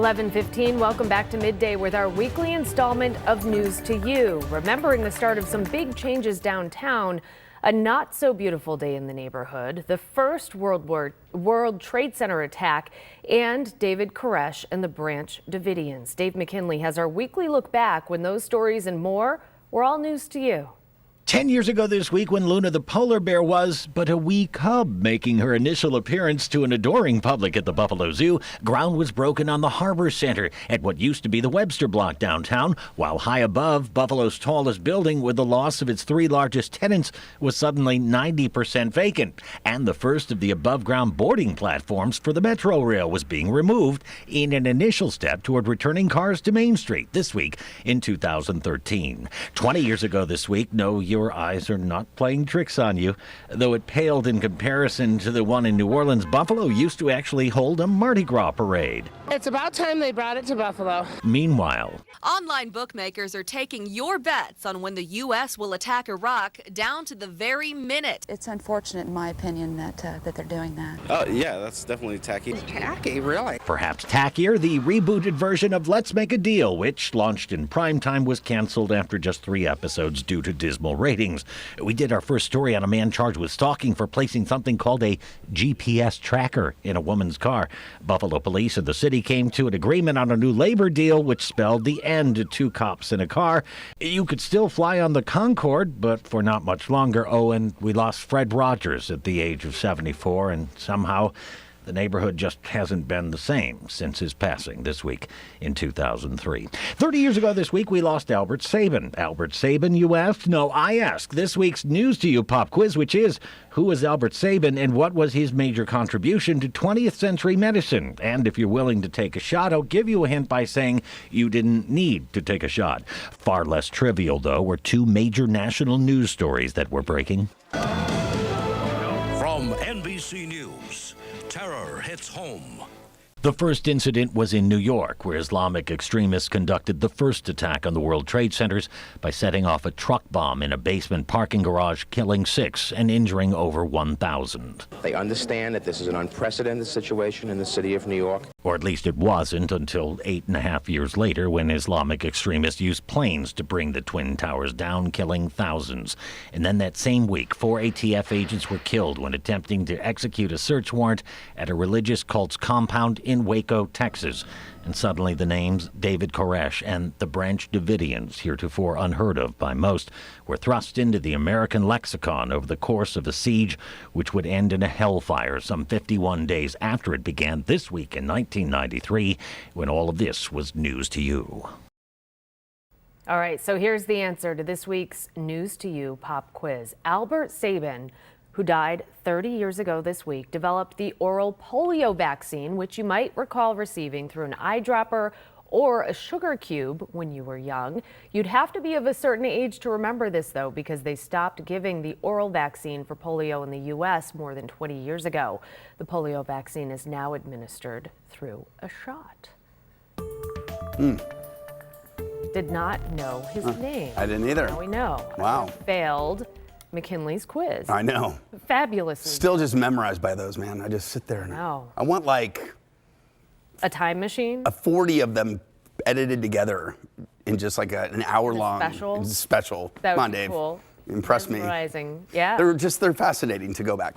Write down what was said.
11:15, welcome back to Midday with our weekly installment of News to You. Remembering the start of some big changes downtown, a not so beautiful day in the neighborhood, the first World Trade Center attack, and David Koresh and the Branch Davidians. Dave McKinley has our weekly look back when those stories and more were all news to you. 10 years ago this week when Luna the polar bear was but a wee cub, making her initial appearance to an adoring public at the Buffalo Zoo, ground was broken on the Harbor Center at what used to be the Webster Block downtown, while high above, Buffalo's tallest building with the loss of its three largest tenants was suddenly 90% vacant, and the first of the above-ground boarding platforms for the Metro Rail was being removed in an initial step toward returning cars to Main Street this week in 2013. 20 years ago this week, your eyes are not playing tricks on you, though it paled in comparison to the one in New Orleans. Buffalo used to actually hold a Mardi Gras parade. It's about time they brought it to Buffalo. Meanwhile, online bookmakers are taking your bets on when the U.S. will attack Iraq down to the very minute. It's unfortunate, in my opinion, that they're doing that. Oh, yeah, that's definitely tacky. Tacky, really? Perhaps tackier, the rebooted version of Let's Make a Deal, which launched in primetime, was canceled after just 3 episodes due to dismal ratings. We did our first story on a man charged with stalking for placing something called a GPS tracker in a woman's car. Buffalo police and the city came to an agreement on a new labor deal, which spelled the end to 2 cops in a car. You could still fly on the Concorde, but for not much longer. Oh, and we lost Fred Rogers at the age of 74, and somehow the neighborhood just hasn't been the same since his passing this week in 2003. 30 years ago this week, we lost Albert Sabin. Albert Sabin, you asked? No, I ask. This week's News to You pop quiz, which is, who was Albert Sabin and what was his major contribution to 20th century medicine? And if you're willing to take a shot, I'll give you a hint by saying you didn't need to take a shot. Far less trivial, though, were 2 major national news stories that were breaking. From NBC News, terror hits home. The first incident was in New York, where Islamic extremists conducted the first attack on the World Trade Centers by setting off a truck bomb in a basement parking garage, killing 6 and injuring over 1,000. They understand that this is an unprecedented situation in the city of New York. Or at least it wasn't until 8.5 years later, when Islamic extremists used planes to bring the Twin Towers down, killing thousands. And then that same week, 4 ATF agents were killed when attempting to execute a search warrant at a religious cult's compound in Waco, Texas. And suddenly the names David Koresh and the Branch Davidians, heretofore unheard of by most, were thrust into the American lexicon over the course of a siege which would end in a hellfire some 51 days after it began this week in 1993, when all of this was news to you. All right, so here's the answer to this week's News to You pop quiz. Albert Sabin, who died 30 years ago this week, developed the oral polio vaccine, which you might recall receiving through an eyedropper or a sugar cube when you were young. You'd have to be of a certain age to remember this, though, because they stopped giving the oral vaccine for polio in the U.S. more than 20 years ago. The polio vaccine is now administered through a shot. Did not know his name. I didn't either. Now we know. Wow. Failed McKinley's quiz. I know. Fabulously. Still just memorized by those, man. I just sit there and I want like a time machine. 40 of them edited together in just like an hour long special. special. That would Come on, be Dave. cool. Impress me. Mesmerizing. Yeah. They're fascinating to go back.